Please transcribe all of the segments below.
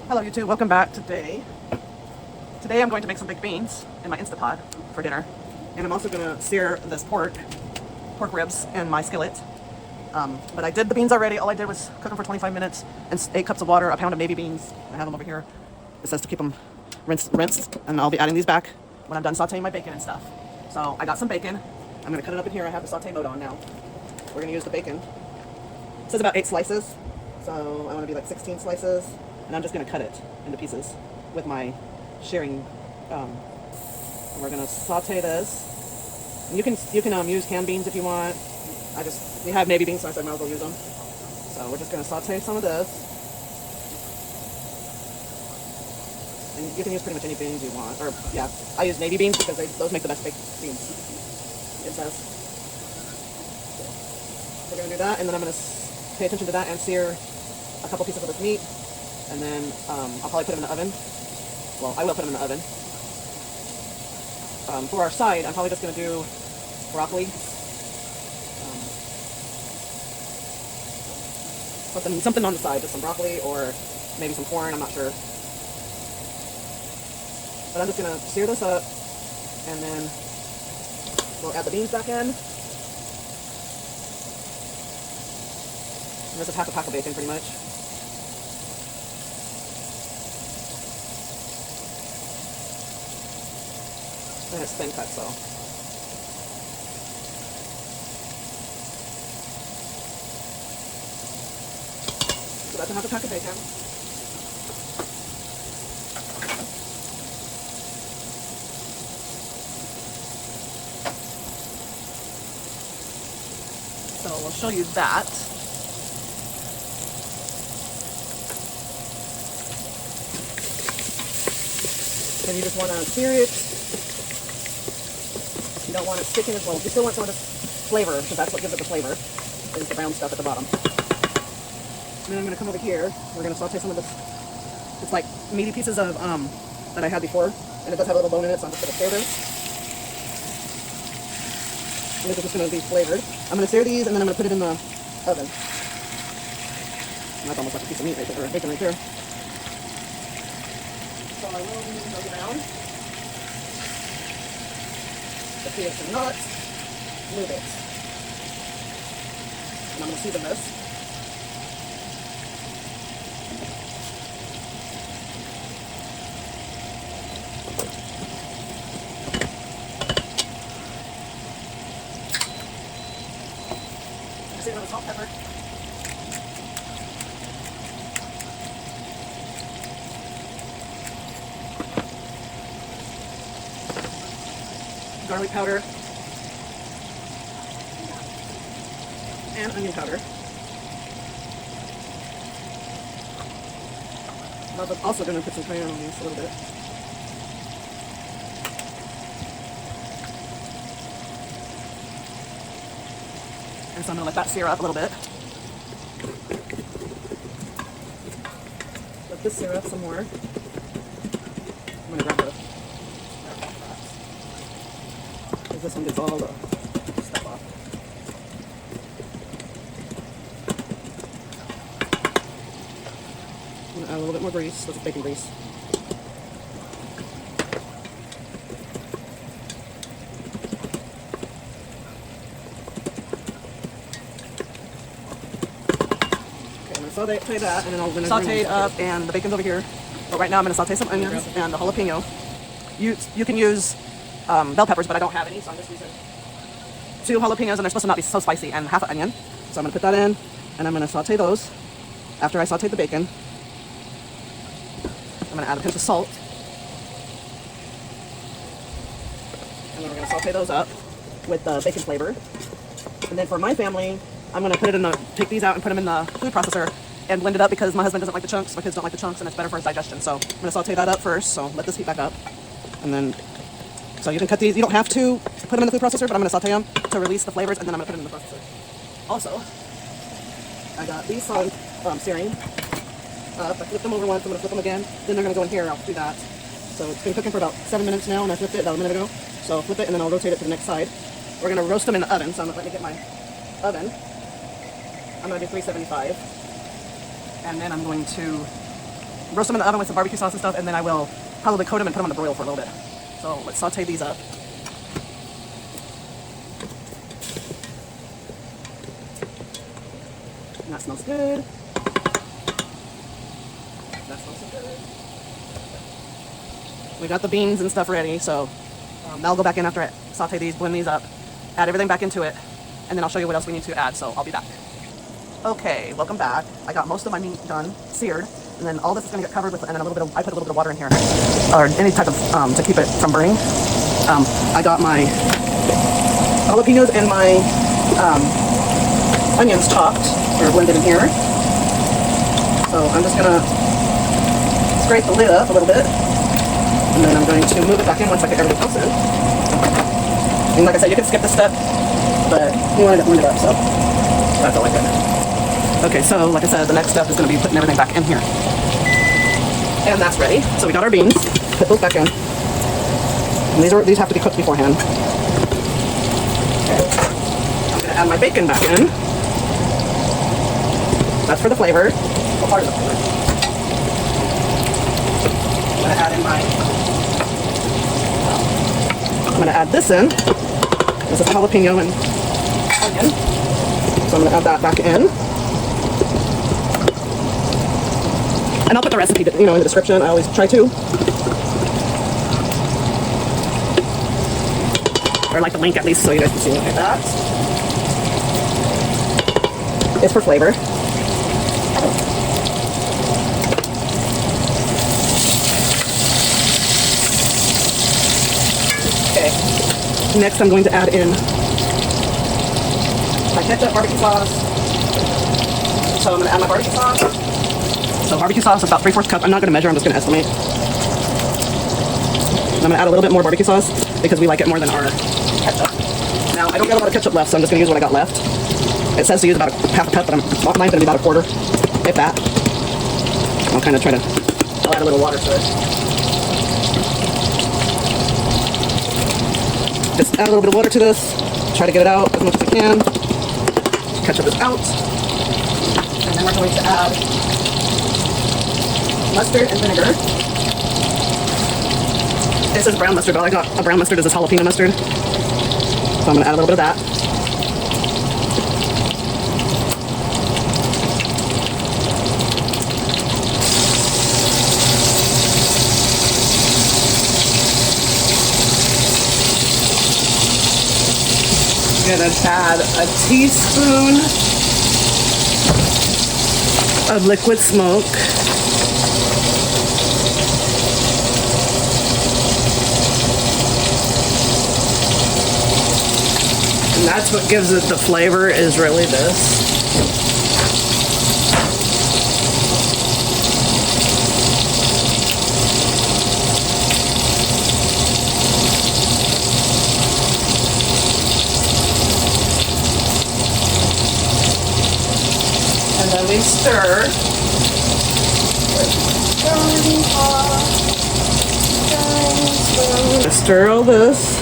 Hello YouTube, welcome back. Today I'm going to make some baked beans in my Instapot for dinner. And I'm also going to sear this pork ribs in my skillet. But I did the beans already. All I did was cook them for 25 minutes and 8 cups of water, a pound of baby beans. I have them over here. It says to keep them rinsed, and I'll be adding these back when I'm done sauteing my bacon and stuff. So I got some bacon. I'm going to cut it up in here. I have the saute mode on now. We're going to use the bacon. It says about 8 slices, so I want to be like 16 slices. And I'm just going to cut it into pieces with my shearing. We're going to saute this. And you can use canned beans if you want. We have navy beans, so I said I might as well use them. So we're just going to saute some of this. And you can use pretty much any beans you want. Or yeah, I use navy beans because those make the best baked beans. It says. So we're going to do that, and then I'm going to pay attention to that and sear a couple pieces of this meat. And then I'll probably put them in the oven. Well, I will put them in the oven. For our side, I'm probably just going to do broccoli. Something on the side, just some broccoli or maybe some corn, I'm not sure. But I'm just going to sear this up, and then we'll add the beans back in. And this is half a pack of bacon, pretty much. And it's thin cut, so. So that's half a pack of bacon. So we'll show you that. Then you just want to sear it. You don't want it sticking as well. You still want some of this flavor, because that's what gives it the flavor, is the brown stuff at the bottom. And then I'm going to come over here. We're going to saute some of this. It's like meaty pieces of that I had before, and it does have a little bone in it, so I'm just going to sear this. And this is just going to be flavored. I'm going to sear these, and then I'm going to put it in the oven. And that's almost like a piece of meat right there, or bacon right there. So I will go down. The key is to not move it. And I'm going to season this. Season with salt, pepper. Garlic powder, and onion powder. I'm also going to put some cayenne on these a little bit. And so I'm going to let that sear up a little bit. Let this sear up some more. I'm going to grab the this one gets all the stuff off. I'm going to add a little bit more grease. This is bacon grease. Okay, I'm going to saute that, and then I'm going to saute it up, and the bacon's over here. But right now I'm going to saute some onions and the jalapeno. You can use bell peppers, but I don't have any, so I'm just using 2 jalapenos, and they're supposed to not be so spicy, and half an onion. So I'm going to put that in, and I'm going to saute those. After I saute the bacon, I'm going to add a pinch of salt. And then we're going to saute those up with the bacon flavor. And then for my family, I'm going to put it take these out and put them in the food processor and blend it up, because my husband doesn't like the chunks, my kids don't like the chunks, and it's better for his digestion. So I'm going to saute that up first, so let this heat back up. And then so you can cut these. You don't have to put them in the food processor, but I'm going to saute them to release the flavors, and then I'm going to put them in the processor. Also, I got these on searing. I flipped them over once. I'm going to flip them again. Then they're going to go in here. I'll do that. So it's been cooking for about 7 minutes now, and I flipped it about a minute ago. So I'll flip it, and then I'll rotate it to the next side. We're going to roast them in the oven. So I'm going to let me get my oven. I'm going to do 375. And then I'm going to roast them in the oven with some barbecue sauce and stuff, and then I will probably coat them and put them on the broil for a little bit. So let's saute these up. And that smells good. That smells so good. We got the beans and stuff ready, so that'll go back in after I saute these, blend these up, add everything back into it, and then I'll show you what else we need to add, so I'll be back. Okay, welcome back. I got most of my meat done, seared, and then all this is gonna get covered with, and then I put a little bit of water in here, or any type of, to keep it from burning. I got my jalapenos and my onions chopped, or blended in here. So I'm just gonna scrape the lid up a little bit, and then I'm going to move it back in once I get everything else in. And like I said, you can skip this step, but we wanted to blend it up, so that's all I did. Okay, so like I said, the next step is going to be putting everything back in here. And that's ready. So we got our beans, put those back in. And these have to be cooked beforehand. Okay. I'm going to add my bacon back in. That's for the flavor. Well, part of the flavor. I'm going to add in I'm going to add this in. This is jalapeno and onion. So I'm going to add that back in. And I'll put the recipe, in the description. I always try to. Or like the link at least, so you guys can see it like that. It's for flavor. Okay. Next, I'm going to add in my ketchup, barbecue sauce. So I'm going to add my barbecue sauce. So barbecue sauce is about 3/4 cup. I'm not going to measure, I'm just going to estimate. I'm going to add a little bit more barbecue sauce because we like it more than our ketchup. Now, I don't got a lot of ketchup left, so I'm just going to use what I got left. It says to use about half a cup, but mine's going to be about 1/4, if that. I'll kind of try to, I'll add a little water to it. Just add a little bit of water to this. Try to get it out as much as I can. Ketchup is out. And then we're going to add mustard and vinegar. This is brown mustard, but I got a brown mustard as a jalapeno mustard. So I'm going to add a little bit of that. I'm going to add a teaspoon of liquid smoke. And that's what gives it the flavor, is really this. And then we stir. Stir all this.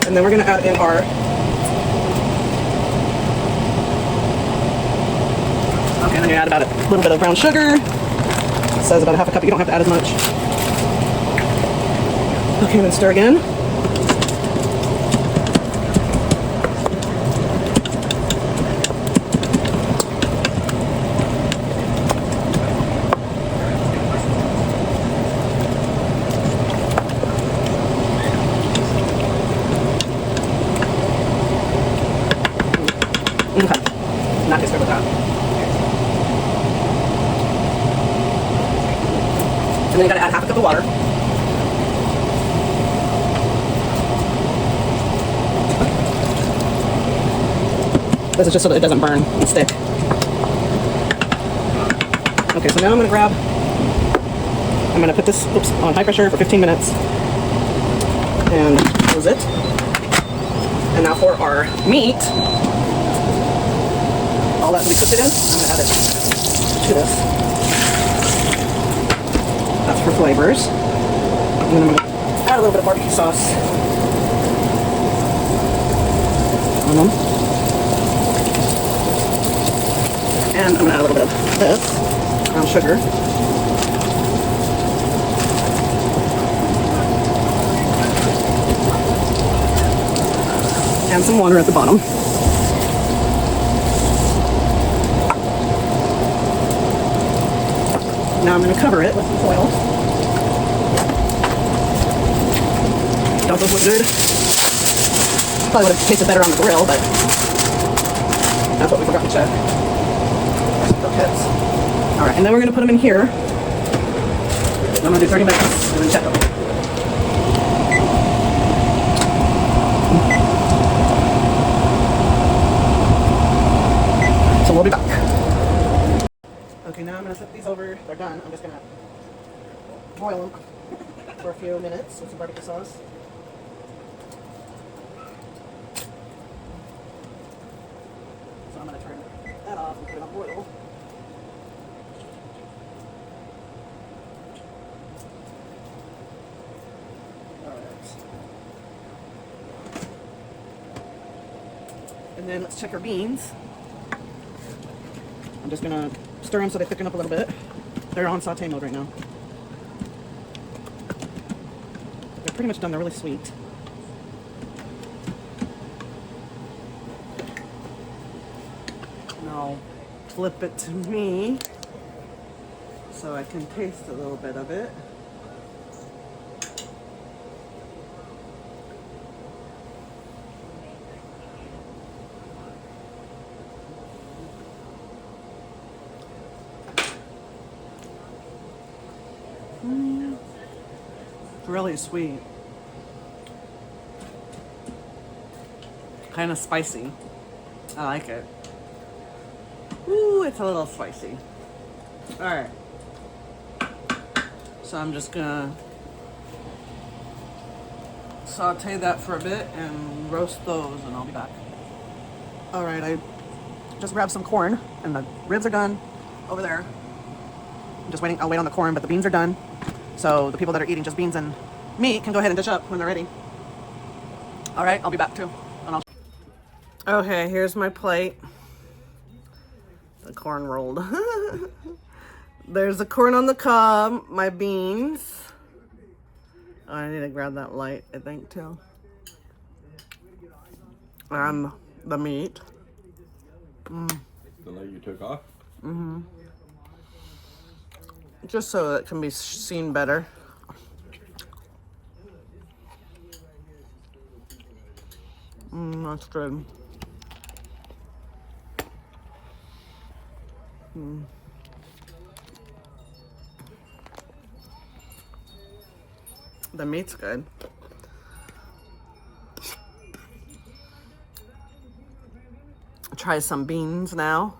And then we're going to add in our okay, then you add about a little bit of brown sugar. It says about 1/2 cup. You don't have to add as much. Okay, then stir again. Okay, not just with that. And then you gotta add 1/2 cup of water. This is just so that it doesn't burn and stick. Okay, so now I'm gonna put this on high pressure for 15 minutes and close it. And now for our meat, all that we cooked it in, I'm gonna add it to this. That's for flavors. And then I'm gonna add a little bit of barbecue sauce on them. And I'm gonna add a little bit of this, brown sugar. And some water at the bottom. Now I'm going to cover it with some foil. Don't those look good? Probably would have tasted better on the grill, but that's what we forgot to check. All right, and then we're going to put them in here. I'm going to do 30 minutes and then check them. So we'll be back. Okay, now I'm going to set these over. They're done. I'm just going to boil them for a few minutes with some barbecue sauce. So I'm going to turn that off and put it on boil. And then let's check our beans. I'm just gonna stir them so they thicken up a little bit. They're on saute mode right now. They're pretty much done. They're really sweet. Now flip it to me so I can taste a little bit of it. It's really sweet. Kind of spicy. I like it. Ooh, it's a little spicy. Alright. So I'm just gonna saute that for a bit and roast those and I'll be back. Alright, I just grabbed some corn and the ribs are done over there. I'm just waiting, I'll wait on the corn, but the beans are done. So the people that are eating just beans and meat can go ahead and dish up when they're ready. All right, I'll be back too. Okay, here's my plate. The corn rolled. There's the corn on the cob, my beans. Oh, I need to grab that light, I think, too. And the meat. The light you took off? Mm-hmm. Just so it can be seen better. That's good. The meat's good. Try some beans now.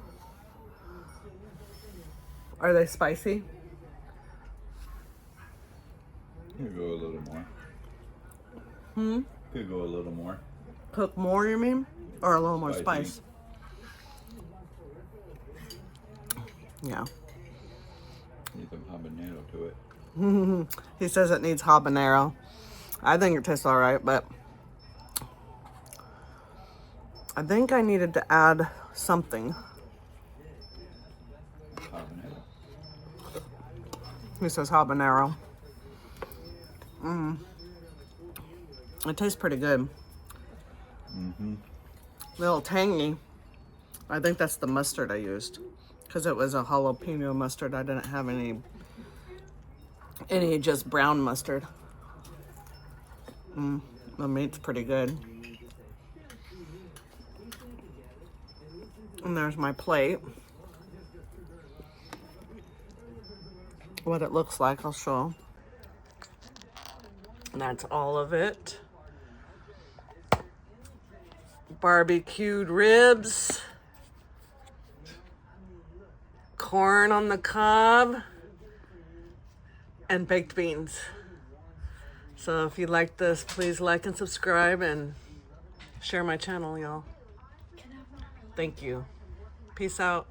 Are they spicy? Could go a little more. Could go a little more. Cook more, you mean? Or a little more Spicy. spice? Yeah. Need some habanero to it. He says it needs habanero. I think it tastes all right, but I think I needed to add something. Habanero. He says habanero. It tastes pretty good. A little tangy. I think that's the mustard I used because it was a jalapeno mustard. I didn't have any just brown mustard. The meat's pretty good. And there's my plate. What it looks like, I'll show. And that's all of it. Barbecued ribs. Corn on the cob. And baked beans. So if you like this, please like and subscribe and Share my channel, y'all. Thank you. Peace out.